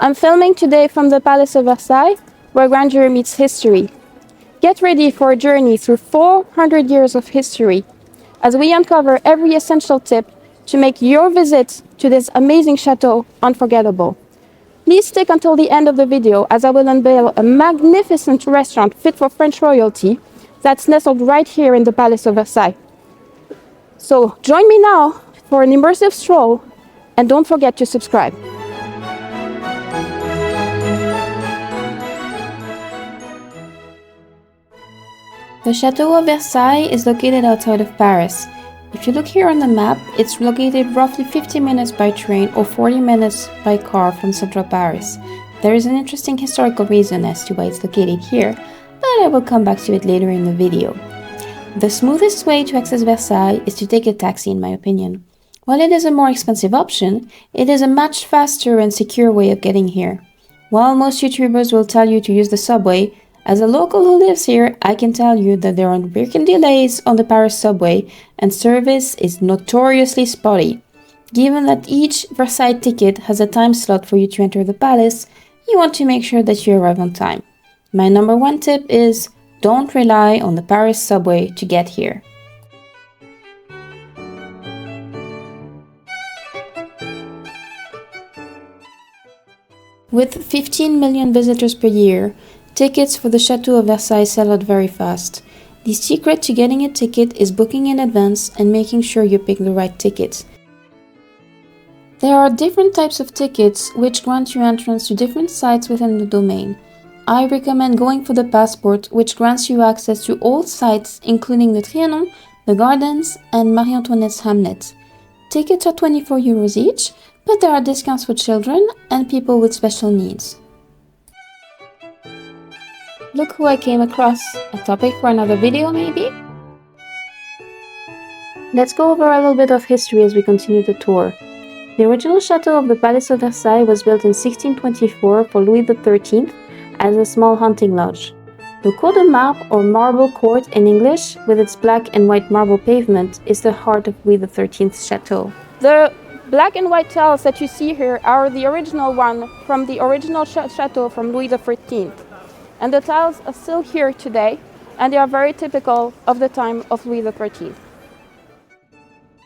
I'm filming today from the Palace of Versailles, where grandeur meets history. Get ready for a journey through 400 years of history as we uncover every essential tip to make your visit to this amazing chateau unforgettable. Please stick until the end of the video as I will unveil a magnificent restaurant fit for French royalty that's nestled right here in the Palace of Versailles. So join me now for an immersive stroll and don't forget to subscribe. The Chateau of Versailles is located outside of Paris. If you look here on the map, it's located roughly 50 minutes by train or 40 minutes by car from central Paris. There is an interesting historical reason as to why it's located here, but I will come back to it later in the video. The smoothest way to access Versailles is to take a taxi, in my opinion. While it is a more expensive option, it is a much faster and secure way of getting here. While most YouTubers will tell you to use the subway, as a local who lives here, I can tell you that there are frequent delays on the Paris subway and service is notoriously spotty. Given that each Versailles ticket has a time slot for you to enter the palace, you want to make sure that you arrive on time. My number one tip is don't rely on the Paris subway to get here. With 15 million visitors per year, tickets for the Chateau of Versailles sell out very fast. The secret to getting a ticket is booking in advance and making sure you pick the right ticket. There are different types of tickets which grant you entrance to different sites within the domain. I recommend going for the passport, which grants you access to all sites including the Trianon, the Gardens and Marie-Antoinette's Hamlet. Tickets are €24 each, but there are discounts for children and people with special needs. Look who I came across. A topic for another video, maybe? Let's go over a little bit of history as we continue the tour. The original chateau of the Palace of Versailles was built in 1624 for Louis XIII as a small hunting lodge. The Cour de Marbre, or Marble Court in English, with its black and white marble pavement, is the heart of Louis XIII's chateau. The black and white tiles that you see here are the original one from the original chateau from Louis XIII. And the tiles are still here today, and they are very typical of the time of Louis XIII.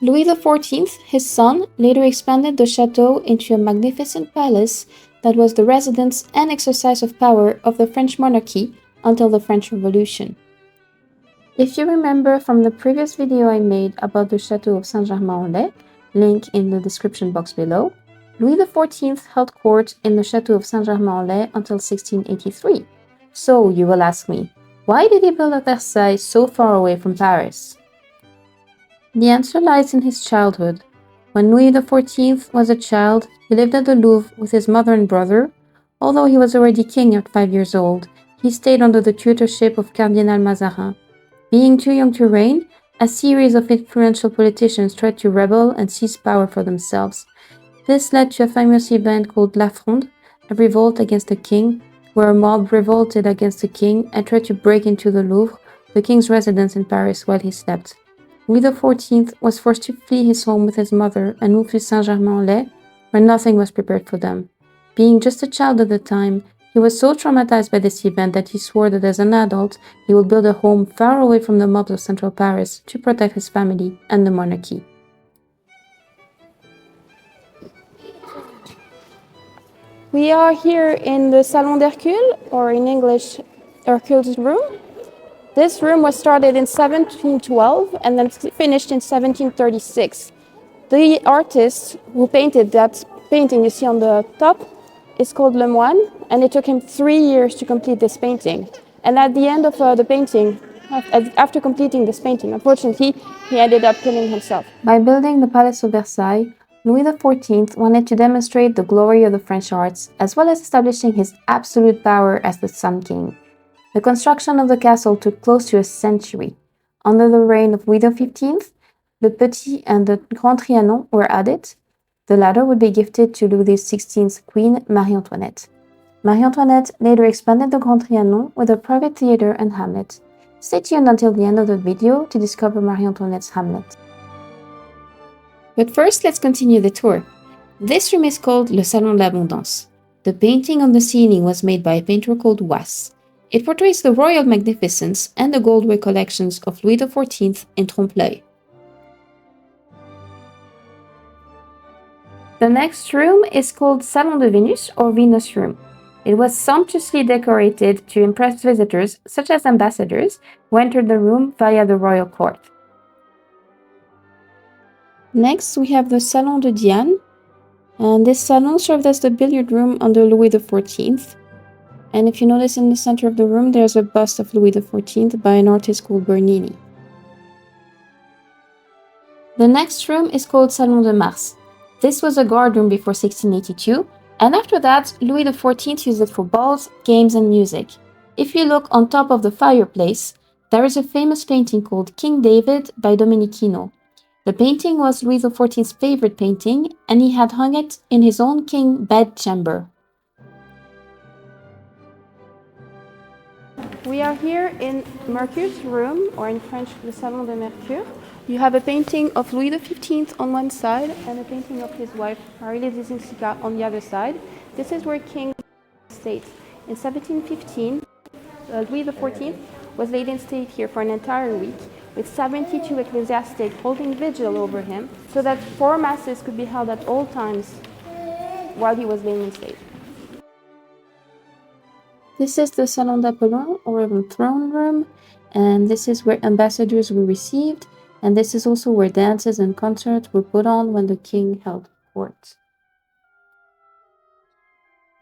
Louis XIV, his son, later expanded the chateau into a magnificent palace that was the residence and exercise of power of the French monarchy until the French Revolution. If you remember from the previous video I made about the Chateau of Saint-Germain-en-Laye, link in the description box below, Louis XIV held court in the Chateau of Saint-Germain-en-Laye until 1683. So, you will ask me, why did he build at Versailles so far away from Paris? The answer lies in his childhood. When Louis XIV was a child, he lived at the Louvre with his mother and brother. Although he was already king at 5 years old, he stayed under the tutorship of Cardinal Mazarin. Being too young to reign, a series of influential politicians tried to rebel and seize power for themselves. This led to a famous event called La Fronde, a revolt against the king, where a mob revolted against the king and tried to break into the Louvre, the king's residence in Paris, while he slept. Louis XIV was forced to flee his home with his mother and move to Saint-Germain-en-Laye, where nothing was prepared for them. Being just a child at the time, he was so traumatized by this event that he swore that as an adult, he would build a home far away from the mobs of central Paris to protect his family and the monarchy. We are here in the Salon d'Hercule, or in English, Hercule's room. This room was started in 1712 and then finished in 1736. The artist who painted that painting you see on the top is called Lemoine, and it took him 3 years to complete this painting. And at the end of the painting, after completing this painting, unfortunately, he ended up killing himself. By building the Palace of Versailles, Louis XIV wanted to demonstrate the glory of the French arts, as well as establishing his absolute power as the Sun King. The construction of the castle took close to a century. Under the reign of Louis XV, the Petit and the Grand Trianon were added. The latter would be gifted to Louis XVI's queen, Marie-Antoinette. Marie-Antoinette later expanded the Grand Trianon with a private theater and Hamlet. Stay tuned until the end of the video to discover Marie-Antoinette's Hamlet. But first, let's continue the tour. This room is called le Salon de l'Abondance. The painting on the ceiling was made by a painter called Was. It portrays the royal magnificence and the gold recollections of Louis XIV in trompe-l'œil. The next room is called Salon de Vénus or Venus Room. It was sumptuously decorated to impress visitors, such as ambassadors, who entered the room via the royal court. Next, we have the Salon de Diane, and this salon served as the billiard room under Louis XIV. And if you notice in the center of the room, there's a bust of Louis XIV by an artist called Bernini. The next room is called Salon de Mars. This was a guard room before 1682, and after that, Louis XIV used it for balls, games, and music. If you look on top of the fireplace, there is a famous painting called King David by Domenichino. The painting was Louis XIV's favorite painting, and he had hung it in his own king bedchamber. We are here in Mercure's room, or in French, the Salon de Mercure. You have a painting of Louis XV on one side and a painting of his wife, Marie-Antoinette, on the other side. This is where King stayed. In 1715, Louis XIV was laid in state here for an entire week, with 72 ecclesiastics holding vigil over him, so that 4 masses could be held at all times while he was laying in state. This is the Salon d'Apollon, or the throne room, and this is where ambassadors were received, and this is also where dances and concerts were put on when the king held court.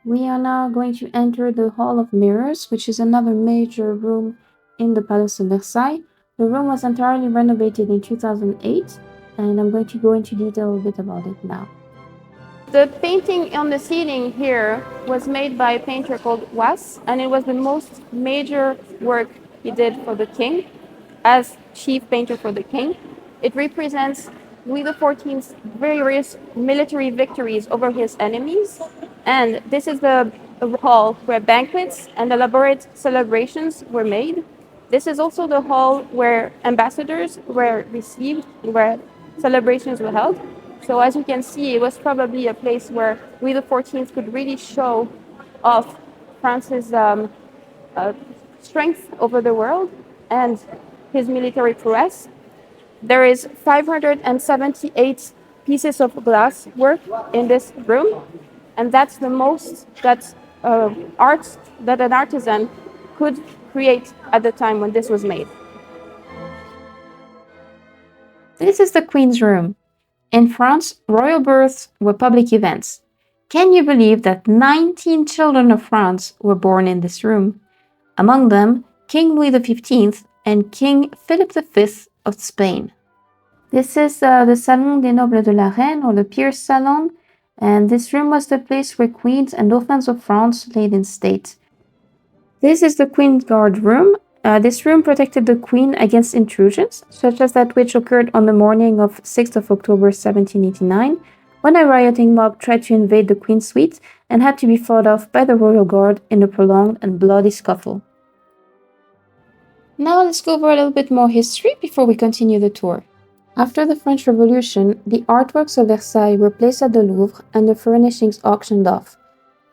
We are now going to enter the Hall of Mirrors, which is another major room in the Palace of Versailles. The room was entirely renovated in 2008, and I'm going to go into detail a bit about it now. The painting on the ceiling here was made by a painter called Was, and it was the most major work he did for the king as chief painter for the king. It represents Louis XIV's various military victories over his enemies, and this is the hall where banquets and elaborate celebrations were made. This is also the hall where ambassadors were received, where celebrations were held. So as you can see, it was probably a place where Louis XIV could really show off France's strength over the world and his military prowess. There is 578 pieces of glass work in this room, and that's the most that art that an artisan could create at the time when this was made. This is the Queen's room. In France, royal births were public events. Can you believe that 19 children of France were born in this room? Among them, King Louis XV and King Philip V of Spain. This is the Salon des Nobles de la Reine, or the Peers' Salon, and this room was the place where queens and dauphins of France laid in state. This is the Queen's Guard room. This room protected the Queen against intrusions, such as that which occurred on the morning of 6th of October 1789, when a rioting mob tried to invade the Queen's suite and had to be fought off by the Royal Guard in a prolonged and bloody scuffle. Now let's go over a little bit more history before we continue the tour. After the French Revolution, the artworks of Versailles were placed at the Louvre and the furnishings auctioned off.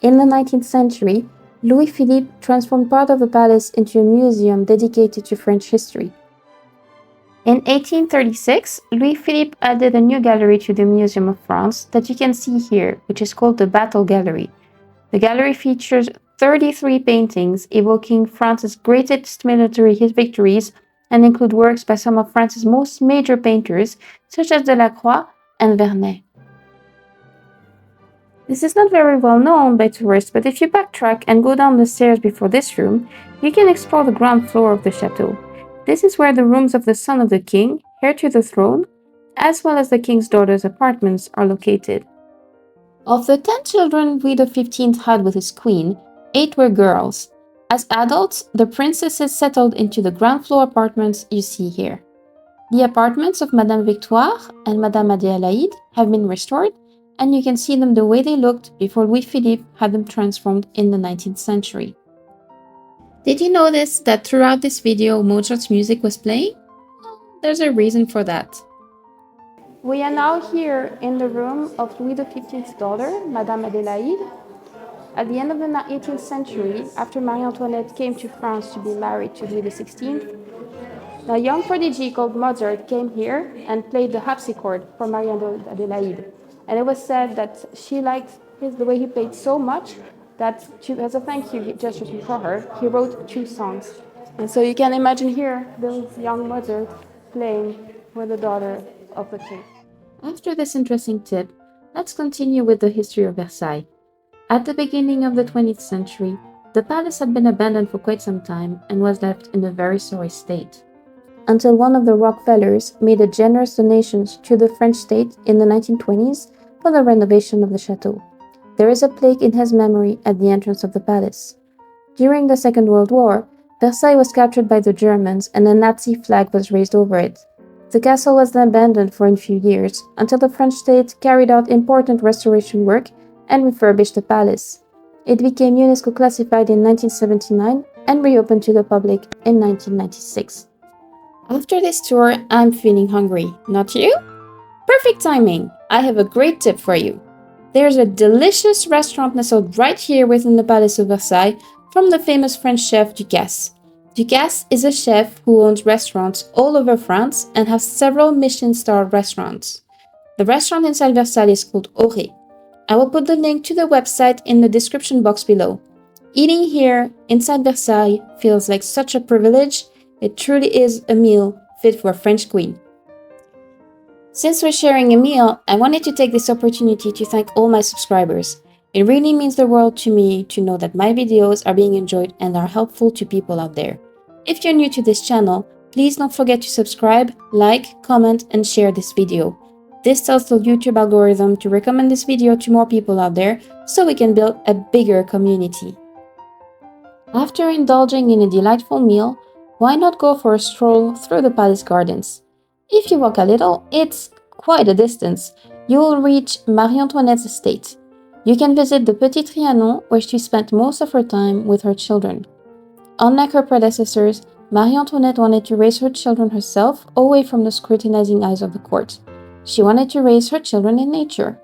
In the 19th century, Louis-Philippe transformed part of the palace into a museum dedicated to French history. In 1836, Louis-Philippe added a new gallery to the Museum of France that you can see here, which is called the Battle Gallery. The gallery features 33 paintings evoking France's greatest military victories and include works by some of France's most major painters, such as Delacroix and Vernet. This is not very well known by tourists, but if you backtrack and go down the stairs before this room, you can explore the ground floor of the chateau. This is where the rooms of the son of the king, heir to the throne, as well as the king's daughter's apartments are located. Of the 10 children Louis XV had with his queen, 8 were girls. As adults, the princesses settled into the ground floor apartments you see here. The apartments of Madame Victoire and Madame Adélaïde have been restored, and you can see them the way they looked before Louis-Philippe had them transformed in the 19th century. Did you notice that throughout this video Mozart's music was playing? There's a reason for that. We are now here in the room of Louis XV's daughter, Madame Adélaïde. At the end of the 18th century, after Marie-Antoinette came to France to be married to Louis XVI, a young prodigy called Mozart came here and played the harpsichord for Marie Adelaide. And it was said that she liked the way he played so much that, as a thank you gesture for her, he wrote 2 songs. And so you can imagine here this young Mozart playing with the daughter of the king. After this interesting tip, let's continue with the history of Versailles. At the beginning of the 20th century, the palace had been abandoned for quite some time and was left in a very sorry state, until one of the Rockefellers made a generous donation to the French state in the 1920s for the renovation of the chateau. There is a plaque in his memory at the entrance of the palace. During the Second World War, Versailles was captured by the Germans and a Nazi flag was raised over it. The castle was then abandoned for a few years until the French state carried out important restoration work and refurbished the palace. It became UNESCO classified in 1979 and reopened to the public in 1996. After this tour, I'm feeling hungry, not you? Perfect timing! I have a great tip for you. There's a delicious restaurant nestled right here within the Palace of Versailles from the famous French chef Ducasse. Ducasse is a chef who owns restaurants all over France and has several Michelin-starred restaurants. The restaurant inside Versailles is called Auré. I will put the link to the website in the description box below. Eating here inside Versailles feels like such a privilege. It truly is a meal fit for a French queen. Since we're sharing a meal, I wanted to take this opportunity to thank all my subscribers. It really means the world to me to know that my videos are being enjoyed and are helpful to people out there. If you're new to this channel, please don't forget to subscribe, like, comment, and share this video. This tells the YouTube algorithm to recommend this video to more people out there so we can build a bigger community. After indulging in a delightful meal, why not go for a stroll through the Palace Gardens? If you walk a little, it's quite a distance. You will reach Marie-Antoinette's estate. You can visit the Petit Trianon, where she spent most of her time with her children. Unlike her predecessors, Marie-Antoinette wanted to raise her children herself away from the scrutinizing eyes of the court. She wanted to raise her children in nature.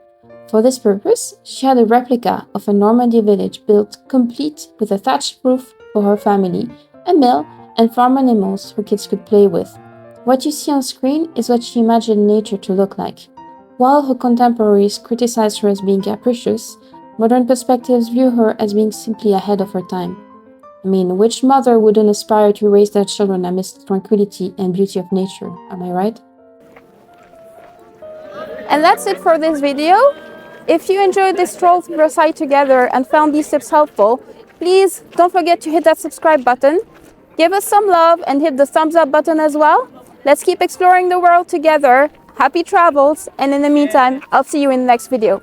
For this purpose, she had a replica of a Normandy village built complete with a thatched roof for her family, a mill, and farm animals her kids could play with. What you see on screen is what she imagined nature to look like. While her contemporaries criticized her as being capricious, modern perspectives view her as being simply ahead of her time. I mean, which mother wouldn't aspire to raise their children amidst the tranquility and beauty of nature, am I right? And that's it for this video. If you enjoyed this stroll through Versailles together and found these tips helpful, please don't forget to hit that subscribe button. Give us some love and hit the thumbs up button as well. Let's keep exploring the world together. Happy travels, and in the meantime, I'll see you in the next video.